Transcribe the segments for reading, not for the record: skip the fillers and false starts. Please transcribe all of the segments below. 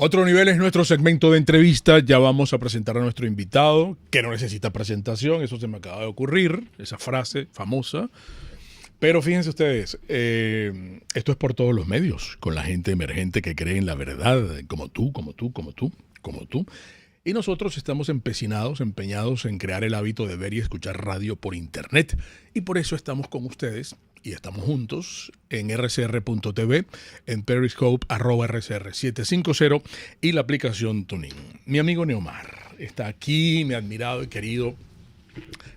Otro nivel es nuestro segmento de entrevista. Ya vamos a presentar a nuestro invitado, que no necesita presentación. Eso se me acaba de ocurrir, esa frase famosa. Pero fíjense ustedes, esto es por todos los medios, con la gente emergente que cree en la verdad, como tú. Y nosotros estamos empeñados en crear el hábito de ver y escuchar radio por internet. Y por eso estamos con ustedes y estamos juntos en rcr.tv, en Periscope, @rcr750 y la aplicación TuneIn. Mi amigo Neomar está aquí, mi admirado y querido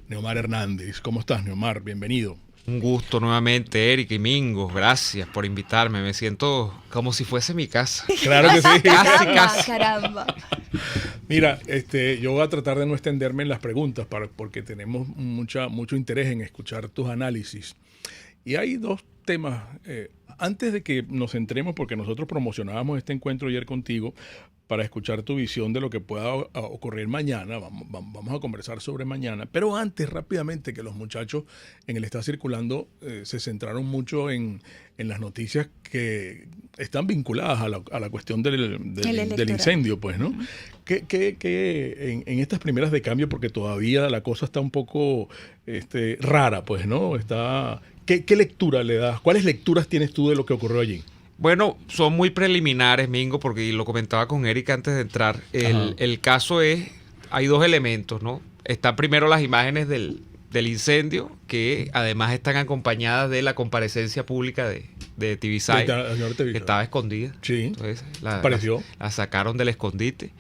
Neomar Hernández. ¿Cómo estás, Neomar? Bienvenido. Un gusto nuevamente, Eric y Mingo. Gracias por invitarme. Me siento como si fuese mi casa. Claro que sí. Casi. Caramba. Mira, yo voy a tratar de no extenderme en las preguntas porque tenemos mucho interés en escuchar tus análisis. Y hay dos temas. Antes de que nos centremos, porque nosotros promocionábamos este encuentro ayer contigo para escuchar tu visión de lo que pueda ocurrir mañana. Vamos a conversar sobre mañana. Pero antes, rápidamente, que los muchachos en el Está Circulando se centraron mucho en las noticias que están vinculadas a la cuestión del incendio, pues, ¿no? Que en estas primeras de cambio, porque todavía la cosa está un poco rara, pues, ¿no? ¿Qué lectura le das? ¿Cuáles lecturas tienes tú de lo que ocurrió allí? Bueno, son muy preliminares, Mingo, porque lo comentaba con Eric antes de entrar. El caso es, hay dos elementos, ¿no? Están primero las imágenes del incendio, que además están acompañadas de la comparecencia pública de Tibisay, que estaba escondida. Sí, entonces apareció. La sacaron del escondite.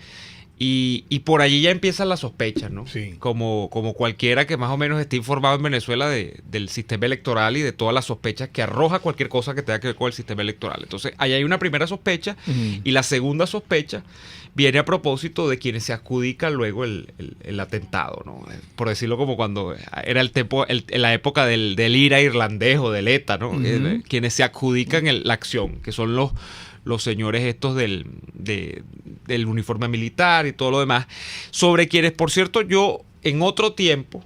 Y por allí ya empiezan las sospechas, ¿no? Sí. Como cualquiera que más o menos esté informado en Venezuela del sistema electoral y de todas las sospechas que arroja cualquier cosa que tenga que ver con el sistema electoral. Entonces, ahí hay una primera sospecha, y la segunda sospecha viene a propósito de quienes se adjudican luego el atentado, ¿no? Por decirlo como cuando era en la época del IRA irlandés o del ETA, ¿no? Quienes se adjudican la acción, que son los señores estos del uniforme militar y todo lo demás, sobre quienes, por cierto, yo en otro tiempo,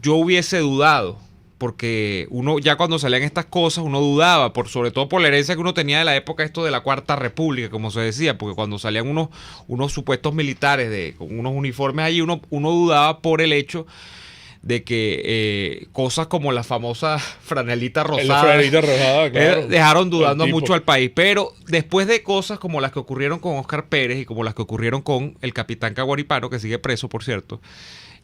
yo hubiese dudado, porque uno ya cuando salían estas cosas, uno dudaba, sobre todo por la herencia que uno tenía de la época esto de la Cuarta República, como se decía, porque cuando salían unos supuestos militares con unos uniformes allí, uno dudaba por el hecho de que cosas como la famosa franelita rosada, claro, dejaron dudando mucho al país. Pero después de cosas como las que ocurrieron con Óscar Pérez y como las que ocurrieron con el capitán Caguaripano, que sigue preso, por cierto,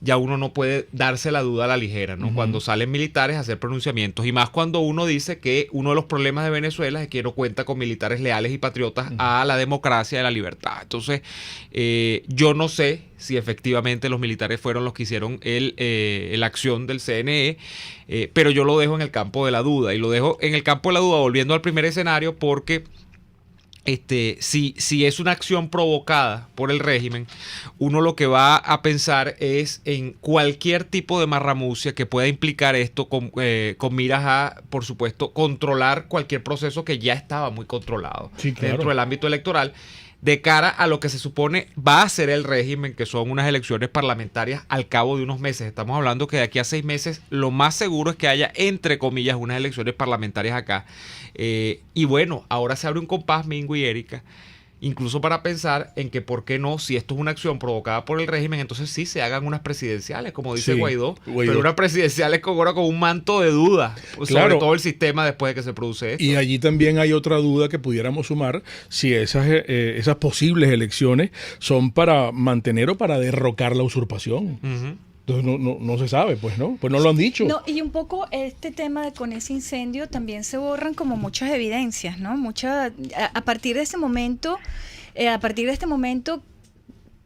ya uno no puede darse la duda a la ligera, ¿no? Cuando salen militares a hacer pronunciamientos, y más cuando uno dice que uno de los problemas de Venezuela es que no cuenta con militares leales y patriotas a la democracia y a la libertad. Entonces, yo no sé si efectivamente los militares fueron los que hicieron la acción del CNE, pero yo lo dejo en el campo de la duda, y lo dejo en el campo de la duda volviendo al primer escenario porque si es una acción provocada por el régimen, uno lo que va a pensar es en cualquier tipo de marramucia que pueda implicar esto con miras a, por supuesto, controlar cualquier proceso que ya estaba muy controlado, sí, claro, dentro del ámbito electoral, de cara a lo que se supone va a ser el régimen, que son unas elecciones parlamentarias al cabo de unos meses. Estamos hablando que de aquí a 6 meses lo más seguro es que haya, entre comillas, unas elecciones parlamentarias acá. Y bueno, ahora se abre un compás, Mingo y Erika, incluso para pensar en que por qué no, si esto es una acción provocada por el régimen, entonces sí se hagan unas presidenciales, como dice Guaidó, pero unas presidenciales ahora con un manto de duda, sobre todo el sistema después de que se produce esto. Y allí también hay otra duda que pudiéramos sumar, si esas posibles elecciones son para mantener o para derrocar la usurpación. Entonces no se sabe, pues, ¿no? Pues no lo han dicho. No, y un poco este tema con ese incendio también se borran como muchas evidencias, ¿no? A partir de ese momento,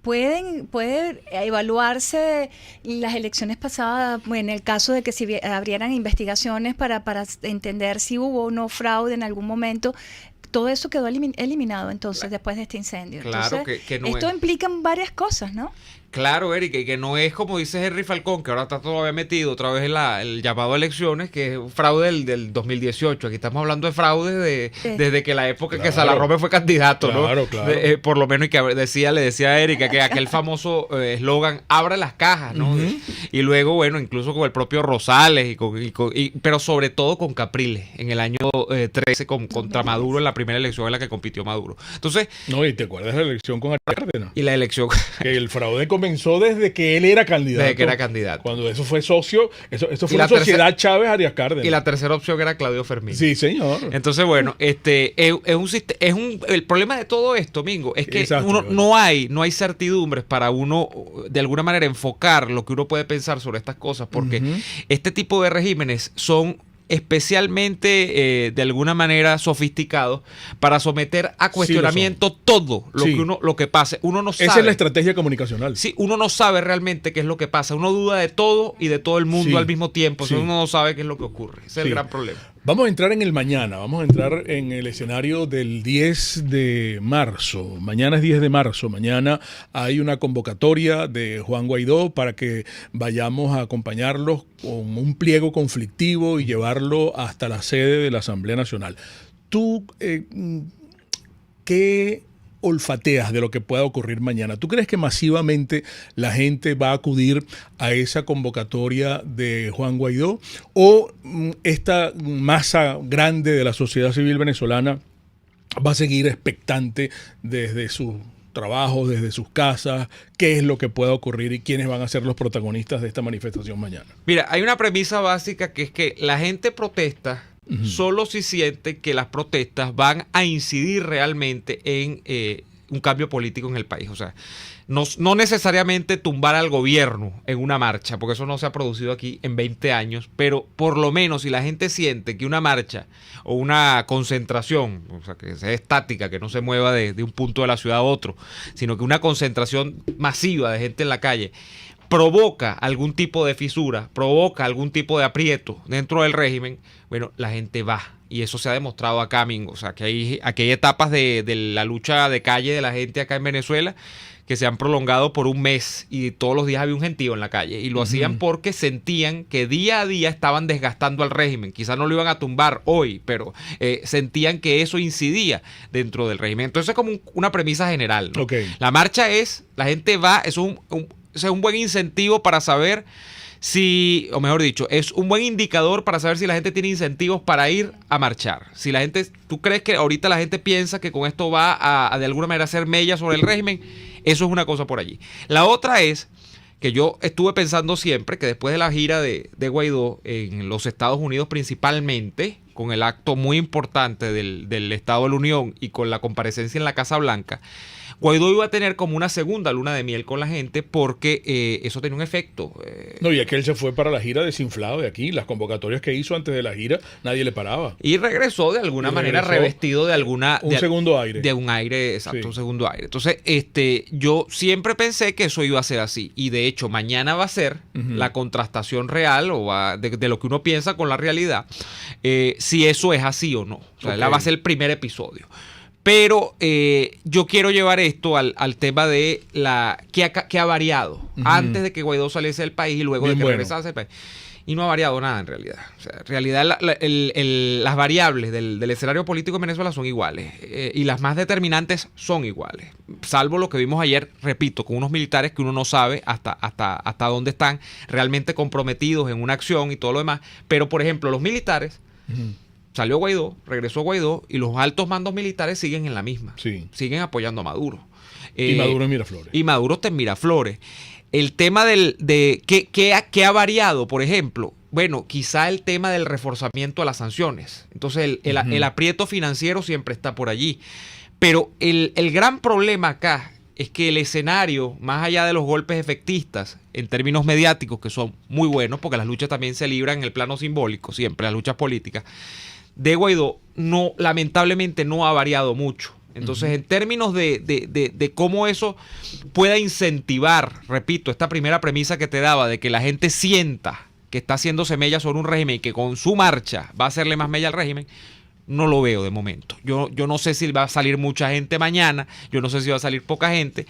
puede evaluarse las elecciones pasadas, en el caso de que si abrieran investigaciones para entender si hubo o no fraude en algún momento. Todo eso quedó eliminado entonces después de este incendio. Claro, entonces, que no esto es. implica varias cosas, ¿no? Claro, Eric, y que no es como dice Henry Falcón, que ahora está todavía metido otra vez en el llamado a elecciones, que es un fraude del 2018. Aquí estamos hablando de fraude desde que la época que Salarrobe fue candidato, claro, ¿no? Claro. Por lo menos, y que le decía a Erika que aquel famoso eslogan, abra las cajas, ¿no? Y luego, bueno, incluso con el propio Rosales, pero sobre todo con Capriles, en el año 13 contra Maduro, en la primera elección en la que compitió Maduro. Entonces... No, y te acuerdas de la elección con Arias Cárdenas. Y la elección... Que el fraude comenzó desde que él era candidato. Desde que era candidato. Cuando eso fue socio, eso fue una sociedad Chávez-Arias Cárdenas. Y la tercera opción era Claudio Fermín. Sí, señor. Entonces, bueno, el problema de todo esto, Mingo, es que Exacto, no hay certidumbres para uno, de alguna manera, enfocar lo que uno puede pensar sobre estas cosas, porque este tipo de regímenes son especialmente de alguna manera sofisticados para someter a cuestionamiento todo lo que pase. Uno no sabe. Esa es la estrategia comunicacional. Sí, uno no sabe realmente qué es lo que pasa. Uno duda de todo y de todo el mundo al mismo tiempo. Uno no sabe qué es lo que ocurre. Ese es el gran problema. Vamos a entrar en el mañana, vamos a entrar en el escenario del 10 de marzo. Mañana es 10 de marzo, mañana hay una convocatoria de Juan Guaidó para que vayamos a acompañarlos con un pliego conflictivo y llevarlo hasta la sede de la Asamblea Nacional. ¿Tú qué olfateas de lo que pueda ocurrir mañana? ¿Tú crees que masivamente la gente va a acudir a esa convocatoria de Juan Guaidó? ¿O esta masa grande de la sociedad civil venezolana va a seguir expectante desde sus trabajos, desde sus casas? ¿Qué es lo que pueda ocurrir y quiénes van a ser los protagonistas de esta manifestación mañana? Mira, hay una premisa básica que es que la gente protesta solo si siente que las protestas van a incidir realmente en un cambio político en el país. O sea, no necesariamente tumbar al gobierno en una marcha, porque eso no se ha producido aquí en 20 años, pero por lo menos si la gente siente que una marcha o una concentración, o sea, que sea estática, que no se mueva de un punto de la ciudad a otro, sino que una concentración masiva de gente en la calle provoca algún tipo de fisura, provoca algún tipo de aprieto dentro del régimen, bueno, la gente va. Y eso se ha demostrado acá, Mingo. O sea, que hay etapas de la lucha de calle de la gente acá en Venezuela que se han prolongado por un mes y todos los días había un gentío en la calle. Y lo hacían porque sentían que día a día estaban desgastando al régimen. Quizás no lo iban a tumbar hoy, pero sentían que eso incidía dentro del régimen. Entonces es como una premisa general, ¿no? Okay. La marcha la gente va, es un buen incentivo para saber si, o mejor dicho, es un buen indicador para saber si la gente tiene incentivos para ir a marchar. Si la gente, ¿tú crees que ahorita la gente piensa que con esto va a de alguna manera hacer mella sobre el régimen? Eso es una cosa por allí. La otra es que yo estuve pensando siempre que después de la gira de Guaidó en los Estados Unidos principalmente, con el acto muy importante del Estado de la Unión y con la comparecencia en la Casa Blanca, Guaidó iba a tener como una segunda luna de miel con la gente porque eso tenía un efecto. No, y es que él se fue para la gira desinflado de aquí. Las convocatorias que hizo antes de la gira, nadie le paraba. Y regresó de alguna manera revestido de alguna... Un segundo aire. De un aire, exacto, sí. Un segundo aire. Entonces, yo siempre pensé que eso iba a ser así. Y de hecho, mañana va a ser la contrastación real o de lo que uno piensa con la realidad, si eso es así o no. O sea, va a ser el primer episodio. Pero yo quiero llevar esto al tema de qué ha variado antes de que Guaidó saliese del país y luego de que regresase al país. Y no ha variado nada en realidad. O sea, en realidad las variables del escenario político en Venezuela son iguales y las más determinantes son iguales. Salvo lo que vimos ayer, repito, con unos militares que uno no sabe hasta dónde están realmente comprometidos en una acción y todo lo demás. Pero, por ejemplo, los militares... Salió Guaidó, regresó Guaidó y los altos mandos militares siguen en la misma. Sí. Siguen apoyando a Maduro. Y Maduro en Miraflores. Y Maduro está en Miraflores. El tema de ¿qué ha variado, por ejemplo? Bueno, quizá el tema del reforzamiento a las sanciones. Entonces el aprieto financiero siempre está por allí. Pero el gran problema acá es que el escenario, más allá de los golpes efectistas, en términos mediáticos, que son muy buenos, porque las luchas también se libran en el plano simbólico, siempre las luchas políticas, de Guaidó lamentablemente no ha variado mucho. Entonces, en términos de cómo eso pueda incentivar, repito, esta primera premisa que te daba de que la gente sienta que está haciéndose mella sobre un régimen y que con su marcha va a hacerle más mella al régimen, no lo veo de momento. Yo no sé si va a salir mucha gente mañana, yo no sé si va a salir poca gente,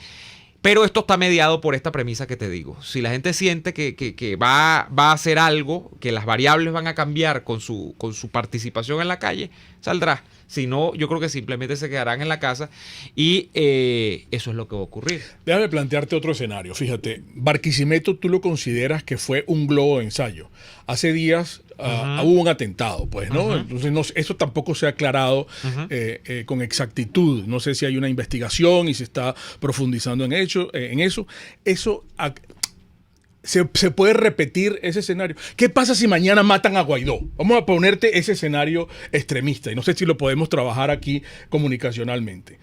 Pero esto está mediado por esta premisa que te digo. Si la gente siente que va a hacer algo, que las variables van a cambiar con su participación en la calle, saldrá. Si no, yo creo que simplemente se quedarán en la casa y eso es lo que va a ocurrir. Déjame plantearte otro escenario. Fíjate, Barquisimeto tú lo consideras que fue un globo de ensayo. Hace días hubo un atentado, pues, ¿no? Entonces eso tampoco se ha aclarado con exactitud. No sé si hay una investigación y se está profundizando en eso. Se puede repetir ese escenario. ¿Qué pasa si mañana matan a Guaidó? Vamos a ponerte ese escenario extremista y no sé si lo podemos trabajar aquí comunicacionalmente.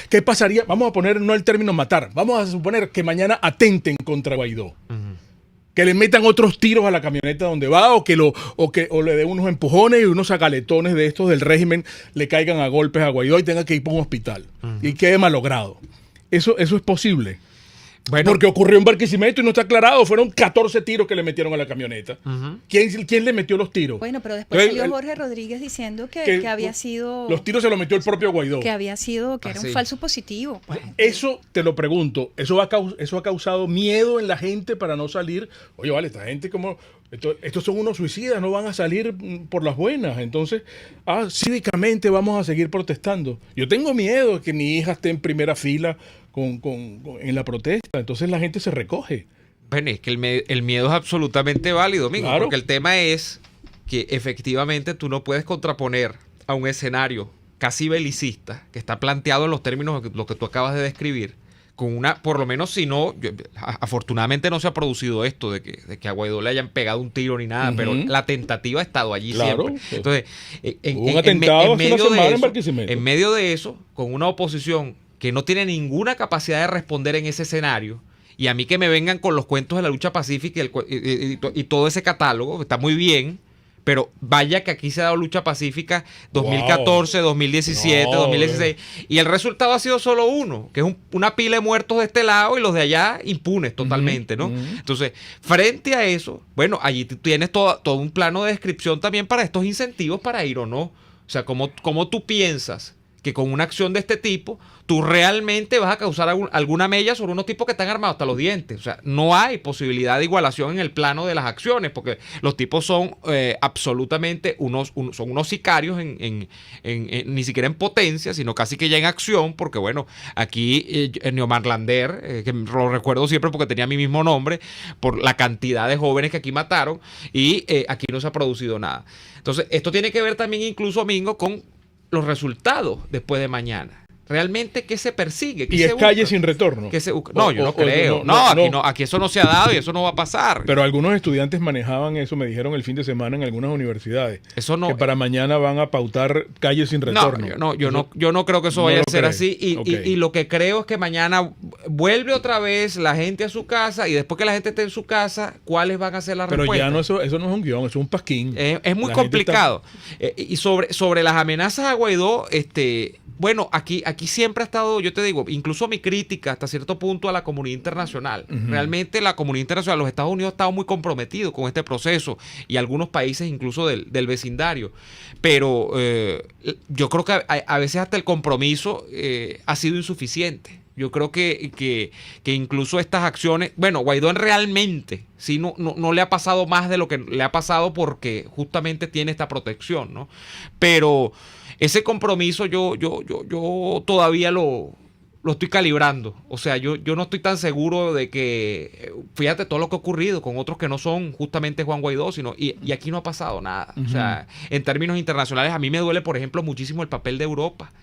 ¿Qué pasaría? Vamos a poner no el término matar. Vamos a suponer que mañana atenten contra Guaidó. Que le metan otros tiros a la camioneta donde va o le den unos empujones y unos agaletones de estos del régimen le caigan a golpes a Guaidó y tenga que ir para un hospital y quede malogrado. Eso es posible. Bueno, porque ocurrió en Barquisimeto y no está aclarado. Fueron 14 tiros que le metieron a la camioneta. ¿Quién le metió los tiros? Bueno, pero después salió Jorge Rodríguez diciendo que había sido... Los tiros se los metió el propio Guaidó. Que había sido, que era un falso positivo. Pues. Eso te lo pregunto. ¿Eso ha causado miedo en la gente para no salir? Oye, vale, esta gente como... Estos son unos suicidas, no van a salir por las buenas. Entonces, cívicamente vamos a seguir protestando. Yo tengo miedo de que mi hija esté en primera fila en la protesta. Entonces la gente se recoge. Bueno, es que el miedo es absolutamente válido, amigo. Claro. Porque el tema es que efectivamente tú no puedes contraponer a un escenario casi belicista que está planteado en los términos de lo que tú acabas de describir. Con por lo menos si no, afortunadamente no se ha producido esto de que a Guaidó le hayan pegado un tiro ni nada, pero la tentativa ha estado allí siempre. Entonces, en medio de eso, con una oposición que no tiene ninguna capacidad de responder en ese escenario, y a mí que me vengan con los cuentos de la lucha pacífica y todo ese catálogo, está muy bien. Pero vaya que aquí se ha dado lucha pacífica 2014, 2017, 2016. Y el resultado ha sido solo uno, que es una pila de muertos de este lado y los de allá impunes totalmente, ¿no? Entonces, frente a eso, bueno, allí tú tienes todo un plano de descripción también para estos incentivos para ir o no. O sea, ¿cómo tú piensas que con una acción de este tipo tú realmente vas a causar alguna mella sobre unos tipos que están armados hasta los dientes? O sea, no hay posibilidad de igualación en el plano de las acciones, porque los tipos son absolutamente son unos sicarios ni siquiera en potencia, sino casi que ya en acción, porque bueno, aquí Neomar Lander, que lo recuerdo siempre porque tenía mi mismo nombre, por la cantidad de jóvenes que aquí mataron, y aquí no se ha producido nada. Entonces, esto tiene que ver también incluso, Mingo, con los resultados después de mañana. ¿Realmente qué se persigue? ¿Qué y es calle sin retorno? No, yo no creo. Aquí eso no se ha dado y eso no va a pasar. Pero algunos estudiantes manejaban eso, me dijeron el fin de semana en algunas universidades. Eso no, que para mañana van a pautar calle sin retorno. Yo no creo que eso vaya a ser así. Y lo que creo es que mañana vuelve otra vez la gente a su casa y después que la gente esté en su casa, ¿cuáles van a ser las respuestas? Pero ya no, eso no es un guión, eso es un pasquín. Es muy complicado. Y sobre las amenazas a Guaidó, bueno, aquí siempre ha estado, yo te digo, incluso mi crítica hasta cierto punto a la comunidad internacional. Realmente la comunidad internacional, los Estados Unidos, ha estado muy comprometidos con este proceso y algunos países incluso del vecindario. Pero yo creo que a veces hasta el compromiso ha sido insuficiente. Yo creo que incluso estas acciones, bueno, Guaidó realmente sí no le ha pasado más de lo que le ha pasado porque justamente tiene esta protección, ¿no? Pero ese compromiso yo todavía lo estoy calibrando. O sea, yo no estoy tan seguro de que, fíjate todo lo que ha ocurrido con otros que no son justamente Juan Guaidó, y aquí no ha pasado nada. O sea, en términos internacionales, a mí me duele, por ejemplo, muchísimo el papel de Europa.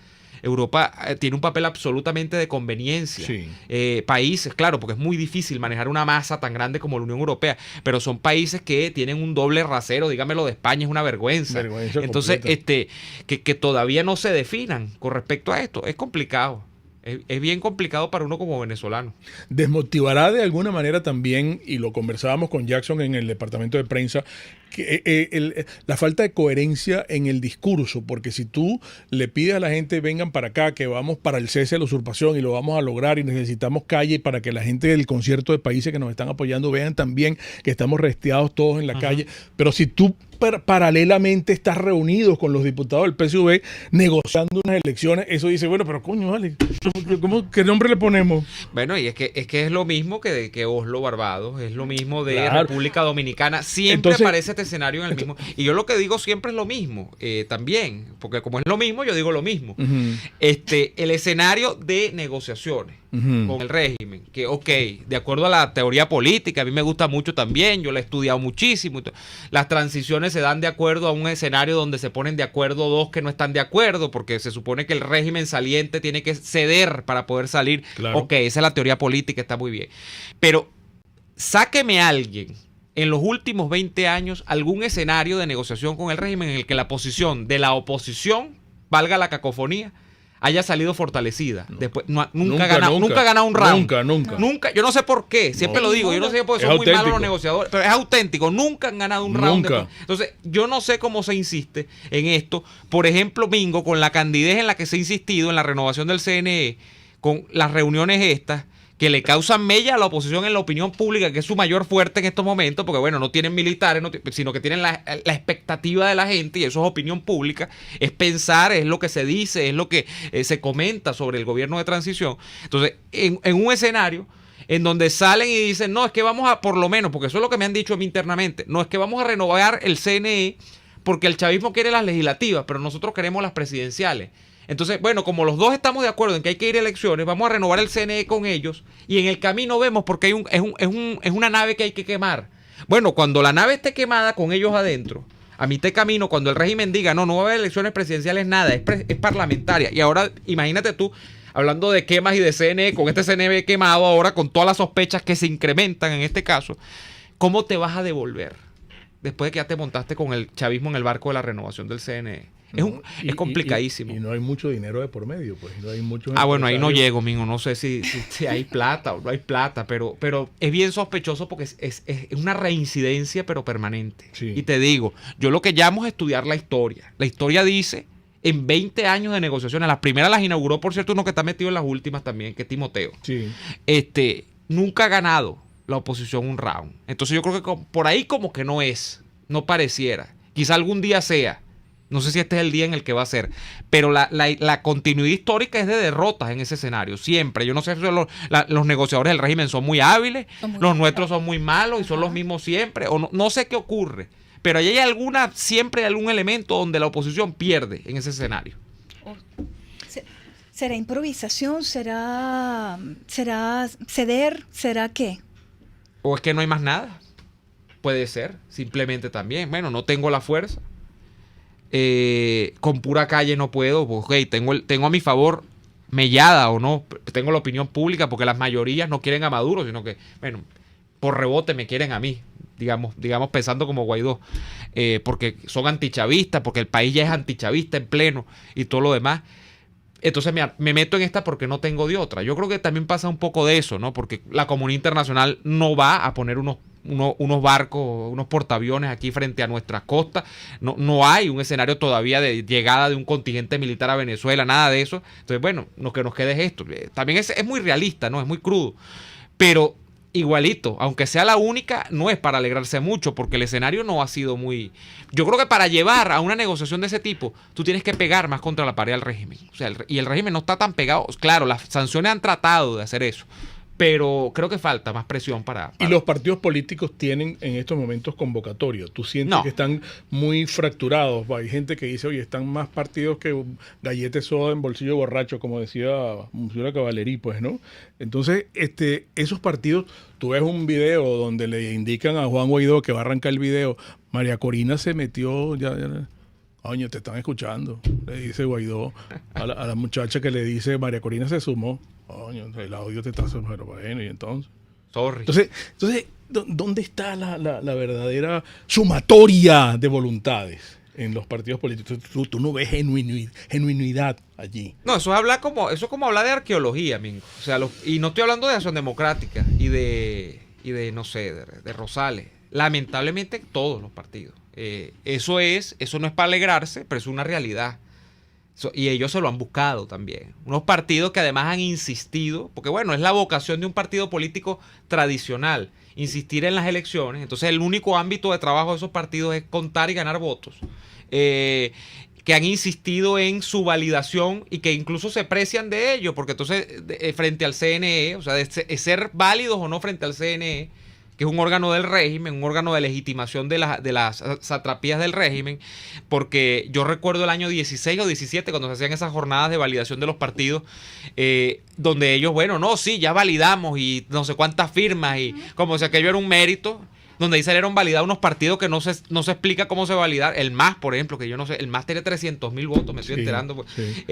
Europa tiene un papel absolutamente de conveniencia. Sí. Países, claro, porque es muy difícil manejar una masa tan grande como la Unión Europea, pero son países que tienen un doble rasero. Dígamelo de España, es una vergüenza. Entonces, que todavía no se definan con respecto a esto, es complicado. Es bien complicado para uno como venezolano. Desmotivará de alguna manera también, y lo conversábamos con Jackson en el departamento de prensa, la falta de coherencia en el discurso, porque si tú le pides a la gente vengan para acá, que vamos para el cese de la usurpación y lo vamos a lograr y necesitamos calle para que la gente del concierto de países que nos están apoyando vean también que estamos resteados todos en la calle, pero si tú paralelamente estás reunido con los diputados del PSV negociando unas elecciones, eso dice, bueno, pero coño, vale, ¿qué nombre le ponemos? Bueno, y es que es lo mismo que Oslo, Barbados, es lo mismo de República Dominicana, siempre aparece este escenario en el mismo. Y yo lo que digo siempre es lo mismo, también, porque como es lo mismo, yo digo lo mismo. El escenario de negociaciones con el régimen, que ok, de acuerdo a la teoría política, a mí me gusta mucho también, yo la he estudiado muchísimo, las transiciones se dan de acuerdo a un escenario donde se ponen de acuerdo dos que no están de acuerdo, porque se supone que el régimen saliente tiene que ceder para poder salir. Claro. Ok, esa es la teoría política, está muy bien. Pero sáqueme a alguien en los últimos 20 años algún escenario de negociación con el régimen en el que la posición de la oposición, valga la cacofonía, haya salido fortalecida. Después, nunca ha ganado un round. Nunca. Yo no sé por qué. Siempre lo digo. Yo no sé porque son muy malos los negociadores. Pero es auténtico. Nunca han ganado un round. Entonces, yo no sé cómo se insiste en esto. Por ejemplo, Mingo, con la candidez en la que se ha insistido en la renovación del CNE, con las reuniones estas, que le causan mella a la oposición en la opinión pública, que es su mayor fuerte en estos momentos, porque bueno, no tienen militares, sino que tienen la expectativa de la gente, y eso es opinión pública, es pensar, es lo que se dice, es lo que se comenta sobre el gobierno de transición. Entonces, en un escenario en donde salen y dicen, no, es que vamos a, por lo menos, porque eso es lo que me han dicho a mí internamente, no, es que vamos a renovar el CNE porque el chavismo quiere las legislativas, pero nosotros queremos las presidenciales. Entonces, bueno, como los dos estamos de acuerdo en que hay que ir a elecciones, vamos a renovar el CNE con ellos y en el camino vemos porque es una nave que hay que quemar. Bueno, cuando la nave esté quemada con ellos adentro, a mitad de camino, cuando el régimen diga, no va a haber elecciones presidenciales, nada, es parlamentaria. Y ahora, imagínate tú, hablando de quemas y de CNE, con este CNE quemado ahora, con todas las sospechas que se incrementan en este caso, ¿cómo te vas a devolver después de que ya te montaste con el chavismo en el barco de la renovación del CNE? Es complicadísimo. Y no hay mucho dinero de por medio, pues. No hay mucho. Bueno, ahí no llego, Mingo. No sé si hay plata o no hay plata, pero es bien sospechoso porque es una reincidencia, pero permanente. Sí. Y te digo, yo lo que llamo es estudiar la historia. La historia dice, en 20 años de negociaciones, las primeras las inauguró, por cierto, uno que está metido en las últimas también, que es Timoteo. Sí. Nunca ha ganado la oposición un round. Entonces yo creo que por ahí como que no pareciera. Quizá algún día sea. No sé si este es el día en el que va a ser, pero la continuidad histórica es de derrotas en ese escenario, siempre. Yo no sé si los negociadores del régimen son muy hábiles, los nuestros son muy malos y son los mismos siempre, o no sé qué ocurre, pero ahí hay siempre hay algún elemento donde la oposición pierde en ese escenario. ¿Será improvisación? ¿Será ceder? ¿Será qué? ¿O es que no hay más nada? Puede ser, simplemente también. Bueno, no tengo la fuerza. Con pura calle no puedo, pues, okay, tengo a mi favor mellada o no, tengo la opinión pública porque las mayorías no quieren a Maduro, sino que, bueno, por rebote me quieren a mí, digamos pensando como Guaidó, porque son antichavistas, porque el país ya es antichavista en pleno y todo lo demás. Entonces me meto en esta porque no tengo de otra. Yo creo que también pasa un poco de eso, ¿no? Porque la comunidad internacional no va a poner unos barcos, unos portaaviones aquí frente a nuestras costas. No hay un escenario todavía de llegada de un contingente militar a Venezuela, nada de eso. Entonces, bueno, lo que nos queda es esto. También es muy realista, ¿no? Es muy crudo. Pero igualito, aunque sea la única, no es para alegrarse mucho, porque el escenario no ha sido muy... Yo creo que para llevar a una negociación de ese tipo, tú tienes que pegar más contra la pared al régimen. O sea, y el régimen no está tan pegado. Claro, las sanciones han tratado de hacer eso, pero creo que falta más presión para... Y los partidos políticos tienen en estos momentos convocatorios. ¿Tú sientes que están muy fracturados? Hay gente que dice, oye, están más partidos que galletes soda en bolsillo borracho, como decía Monsieur Cavallery, pues, ¿no? Entonces, esos partidos, tú ves un video donde le indican a Juan Guaidó que va a arrancar el video, María Corina se metió, ya coño, te están escuchando, le dice Guaidó a la muchacha que le dice, María Corina se sumó. Coño, el audio te está sonando, bueno, y entonces. Sorry. Entonces, ¿dónde está la verdadera sumatoria de voluntades en los partidos políticos? Tú no ves genuinidad allí. No, eso es como hablar de arqueología, Mingo. O sea, y no estoy hablando de Acción Democrática y de no sé, de Rosales. lamentablemente todos los partidos. Eso no es para alegrarse, pero es una realidad. Y ellos se lo han buscado también. Unos partidos que además han insistido, porque bueno, es la vocación de un partido político tradicional, insistir en las elecciones. Entonces el único ámbito de trabajo de esos partidos es contar y ganar votos. Que han insistido en su validación y que incluso se precian de ello, porque entonces frente al CNE, o sea, de ser válidos o no frente al CNE, que es un órgano del régimen, un órgano de legitimación de las satrapías del régimen, porque yo recuerdo el año 16 o 17, cuando se hacían esas jornadas de validación de los partidos, donde ellos, bueno, no, sí, ya validamos y no sé cuántas firmas, y como si aquello era un mérito, donde ahí salieron validados unos partidos que no se explica cómo se validar. El MAS, por ejemplo, que yo no sé, el MAS tiene 300.000 votos, me estoy enterando. Pues. Sí.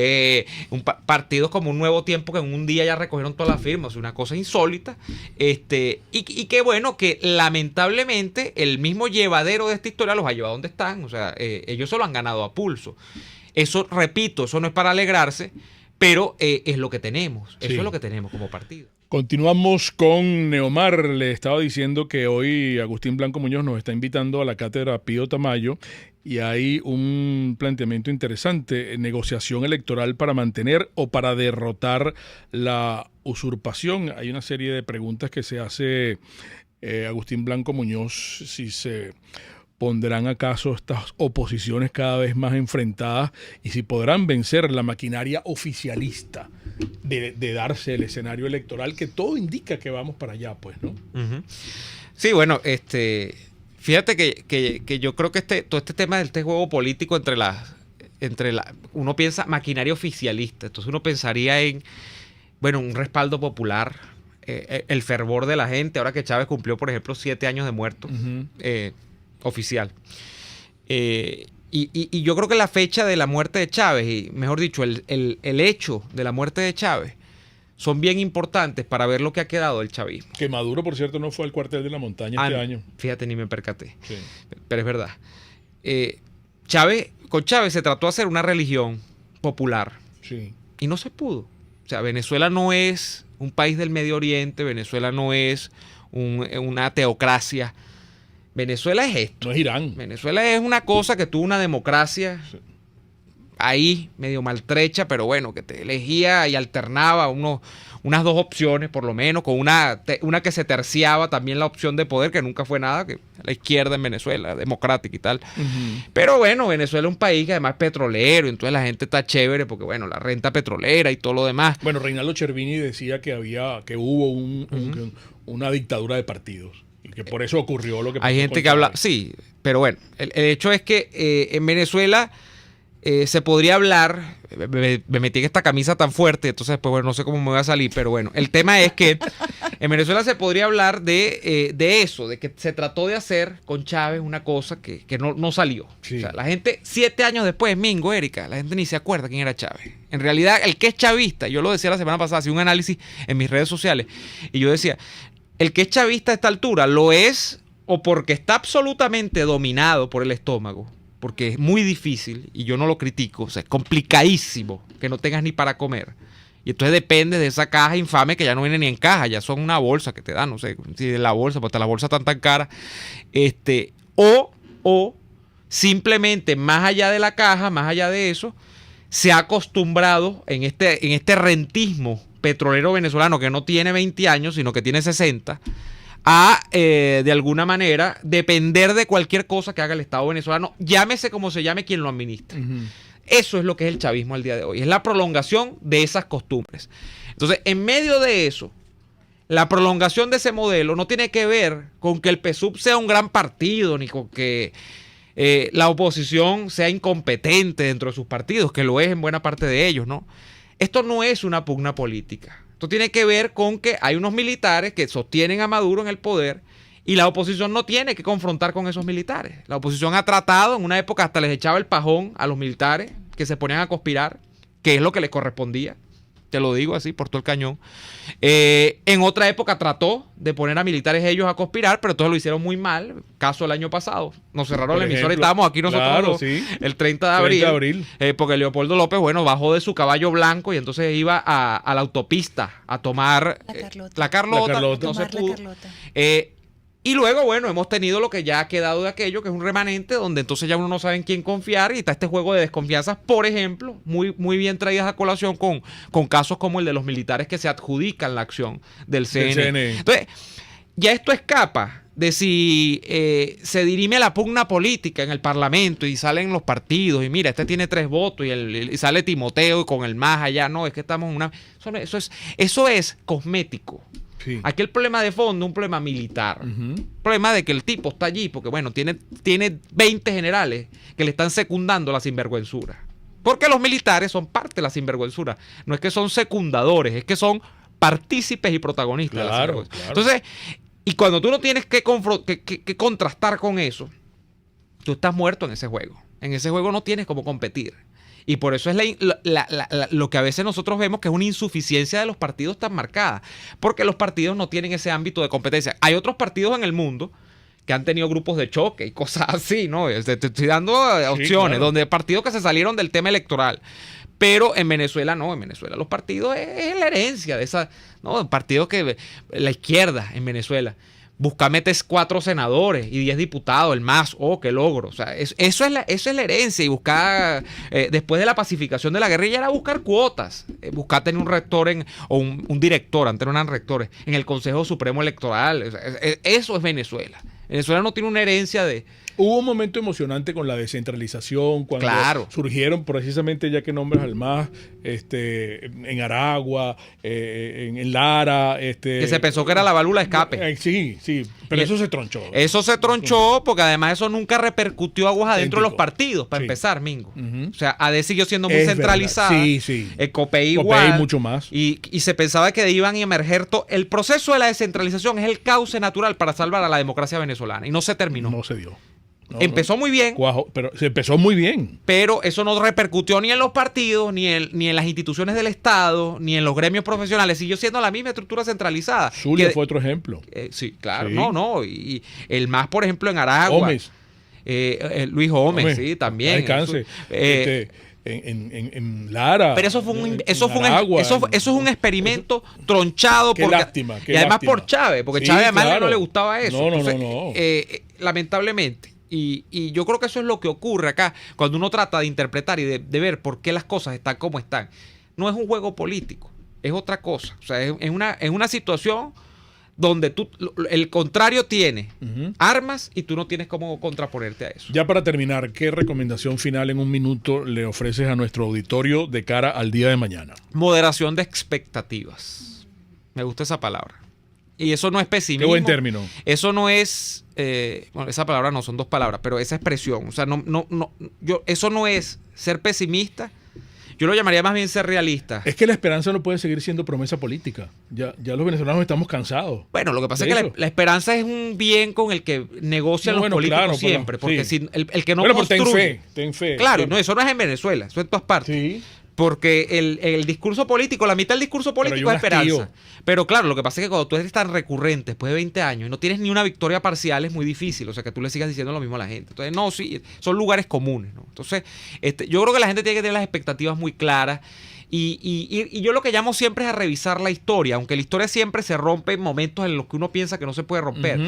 Partidos como Un Nuevo Tiempo, que en un día ya recogieron todas las firmas, o sea, una cosa insólita. Y qué bueno que lamentablemente el mismo llevadero de esta historia los ha llevado donde están. O sea, ellos se lo han ganado a pulso. Eso, repito, eso no es para alegrarse, pero es lo que tenemos. Eso es lo que tenemos como partido. Continuamos con Neomar. Le estaba diciendo que hoy Agustín Blanco Muñoz nos está invitando a la cátedra Pío Tamayo y hay un planteamiento interesante, negociación electoral para mantener o para derrotar la usurpación. Hay una serie de preguntas que se hace Agustín Blanco Muñoz, si se pondrán acaso estas oposiciones cada vez más enfrentadas y si podrán vencer la maquinaria oficialista de darse el escenario electoral, que todo indica que vamos para allá, pues, ¿no? Uh-huh. Sí, bueno, fíjate que yo creo que todo este tema del juego político uno piensa maquinaria oficialista, entonces uno pensaría en, bueno, un respaldo popular, el fervor de la gente, ahora que Chávez cumplió, por ejemplo, 7 años de muerto, oficial. Y yo creo que la fecha de la muerte de Chávez, y mejor dicho, el hecho de la muerte de Chávez, son bien importantes para ver lo que ha quedado del chavismo. Que Maduro, por cierto, no fue al cuartel de la montaña este año. Fíjate, ni me percaté. Sí. Pero es verdad. Con Chávez se trató de hacer una religión popular. Sí. Y no se pudo. O sea, Venezuela no es un país del Medio Oriente, Venezuela no es una teocracia. Venezuela es esto. No es Irán. Venezuela es una cosa que tuvo una democracia ahí, medio maltrecha, pero bueno, que te elegía y alternaba unas dos opciones, por lo menos, con una que se terciaba también la opción de poder, que nunca fue nada, que la izquierda en Venezuela, democrática y tal. Uh-huh. Pero bueno, Venezuela es un país que además es petrolero, entonces la gente está chévere porque, bueno, la renta petrolera y todo lo demás. Bueno, Reinaldo Chervini decía que hubo una dictadura de partidos. Y que por eso ocurrió lo que pasó. Hay gente que habla, sí, pero bueno, el hecho es que en Venezuela se podría hablar, me metí en esta camisa tan fuerte, entonces pues bueno, no sé cómo me voy a salir, pero bueno, el tema es que en Venezuela se podría hablar de eso, de que se trató de hacer con Chávez una cosa que no salió. Sí. O sea, la gente, 7 años después, Mingo, Erika, la gente ni se acuerda quién era Chávez. En realidad, el que es chavista, yo lo decía la semana pasada, hacía un análisis en mis redes sociales, y yo decía, el que es chavista a esta altura lo es o porque está absolutamente dominado por el estómago, porque es muy difícil, y yo no lo critico, o sea, es complicadísimo que no tengas ni para comer. Y entonces depende de esa caja infame que ya no viene ni en caja, ya son una bolsa que te dan, no sé si de la bolsa, porque las bolsas están tan caras. O simplemente más allá de la caja, más allá de eso, se ha acostumbrado en este rentismo petrolero venezolano que no tiene 20 años, sino que tiene 60, a, de alguna manera, depender de cualquier cosa que haga el Estado venezolano, llámese como se llame quien lo administre. Uh-huh. Eso es lo que es el chavismo al día de hoy. Es la prolongación de esas costumbres. Entonces, en medio de eso, la prolongación de ese modelo no tiene que ver con que el PSUV sea un gran partido, ni con que la oposición sea incompetente dentro de sus partidos, que lo es en buena parte de ellos, ¿no? Esto no es una pugna política. Esto tiene que ver con que hay unos militares que sostienen a Maduro en el poder y la oposición no tiene que confrontar con esos militares. La oposición ha tratado, en una época hasta les echaba el pajón a los militares que se ponían a conspirar, que es lo que les correspondía. Te lo digo así, por todo el cañón. En otra época trató de poner a militares ellos a conspirar, pero entonces lo hicieron muy mal. Caso el año pasado. Nos cerraron la emisora y estábamos aquí nosotros claro, sí. El 30 de abril. Porque Leopoldo López, bueno, bajó de su caballo blanco y entonces iba a la autopista a tomar la Carlota. No se pudo. Y luego, bueno, hemos tenido lo que ya ha quedado de aquello, que es un remanente, donde entonces ya uno no sabe en quién confiar, y está este juego de desconfianzas, por ejemplo, muy bien traídas a colación con casos como el de los militares que se adjudican la acción del CNE. Entonces, ya esto escapa de si se dirime la pugna política en el Parlamento y salen los partidos, y mira, este tiene 3 votos, y sale Timoteo y con el más allá, no, es que estamos en una... Eso es cosmético. Sí. Aquí el problema de fondo es un problema militar. Un problema de que el tipo está allí porque, bueno, tiene 20 generales que le están secundando la sinvergüenzura. Porque los militares son parte de la sinvergüenzura. No es que son secundadores, es que son partícipes y protagonistas de la sinvergüenzura. Claro. Entonces, y cuando tú no tienes que contrastar con eso, tú estás muerto en ese juego. En ese juego no tienes cómo competir. Y por eso es lo que a veces nosotros vemos que es una insuficiencia de los partidos tan marcada. Porque los partidos no tienen ese ámbito de competencia. Hay otros partidos en el mundo que han tenido grupos de choque y cosas así, ¿no? Te estoy dando opciones, sí, claro, donde partidos que se salieron del tema electoral. Pero en Venezuela no, en Venezuela los partidos es la herencia de esa, ¿no? Partidos que la izquierda en Venezuela busca metes 4 senadores y 10 diputados, el más, qué logro. O sea, eso es la herencia. Y buscar, después de la pacificación de la guerrilla, era buscar cuotas. Buscar tener un rector o un director, antes no eran rectores, en el Consejo Supremo Electoral. O sea, eso es Venezuela. Venezuela no tiene una herencia de... Hubo un momento emocionante con la descentralización, cuando surgieron precisamente, ya que nombras al MAS, en Aragua, en Lara. Que se pensó que era la válvula de escape. Sí, pero eso se tronchó. Eso se tronchó porque además eso nunca repercutió aguas adentro de los partidos, para empezar, Mingo. O sea, AD siguió siendo muy centralizada. Sí. El COPEI igual. mucho más. Y se pensaba que iban a emerger... El proceso de la descentralización es el cauce natural para salvar a la democracia venezolana. Y no se terminó. No se dio. Empezó muy bien. Pero se empezó muy bien. Pero eso no repercutió ni en los partidos, ni en las instituciones del Estado, ni en los gremios profesionales. Siguió siendo la misma estructura centralizada. Zulia fue otro ejemplo. Sí, claro. Sí. Y el MAS, por ejemplo, en Aragua. Gómez. Luis Gómez, sí, también. Alcance. En Lara. Pero eso es un experimento tronchado. Qué lástima. Y además por Chávez, porque Chávez además no le gustaba eso. No. Lamentablemente. Y yo creo que eso es lo que ocurre acá cuando uno trata de interpretar y de ver por qué las cosas están como están. No es un juego político, es otra cosa. O sea, es una situación donde el contrario tiene armas y tú no tienes cómo contraponerte a eso. Ya para terminar, ¿qué recomendación final en un minuto le ofreces a nuestro auditorio de cara al día de mañana? Moderación de expectativas. Me gusta esa palabra. Y eso no es pesimismo. Qué buen término. Eso no es... esa palabra no, son 2 palabras, pero esa expresión. O sea, eso no es ser pesimista. Yo lo llamaría más bien ser realista. Es que la esperanza no puede seguir siendo promesa política. Ya los venezolanos estamos cansados. Bueno, lo que pasa es que la esperanza es un bien con el que negocian los políticos siempre. Porque si el que no construye... ten fe. Claro, no, eso no es en Venezuela, eso es en todas partes. Sí. Porque el discurso político, la mitad del discurso político es esperanza. Pero claro, lo que pasa es que cuando tú eres tan recurrente después de 20 años y no tienes ni una victoria parcial, es muy difícil. O sea, que tú le sigas diciendo lo mismo a la gente. Entonces, no, sí, son lugares comunes, ¿no? Entonces, yo creo que la gente tiene que tener las expectativas muy claras. Y yo lo que llamo siempre es a revisar la historia, aunque la historia siempre se rompe en momentos en los que uno piensa que no se puede romper.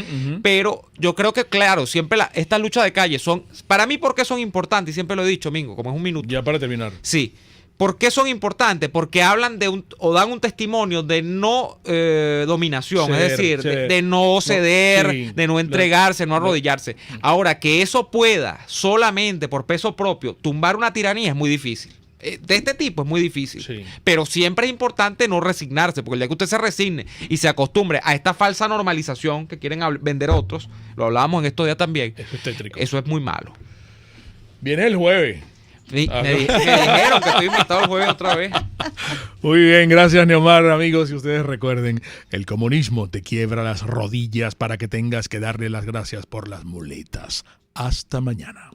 Pero yo creo que, claro, siempre estas luchas de calle son, para mí, ¿por qué son importantes? Y siempre lo he dicho, Mingo, como es un minuto. Ya para terminar. Sí. ¿Por qué son importantes? Porque hablan o dan un testimonio de no dominación, es decir, de no ceder, de no entregarse, no arrodillarse. Ahora, que eso pueda solamente por peso propio tumbar una tiranía es muy difícil. De este tipo es muy difícil. Sí. Pero siempre es importante no resignarse, porque el día que usted se resigne y se acostumbre a esta falsa normalización que quieren vender otros, lo hablábamos en estos días también, eso es tétrico. Eso es muy malo. Viene el jueves. Sí, me dijeron que estoy invitado el jueves otra vez. Muy bien, gracias Neomar, amigos. Y ustedes recuerden, el comunismo te quiebra las rodillas para que tengas que darle las gracias por las muletas. Hasta mañana.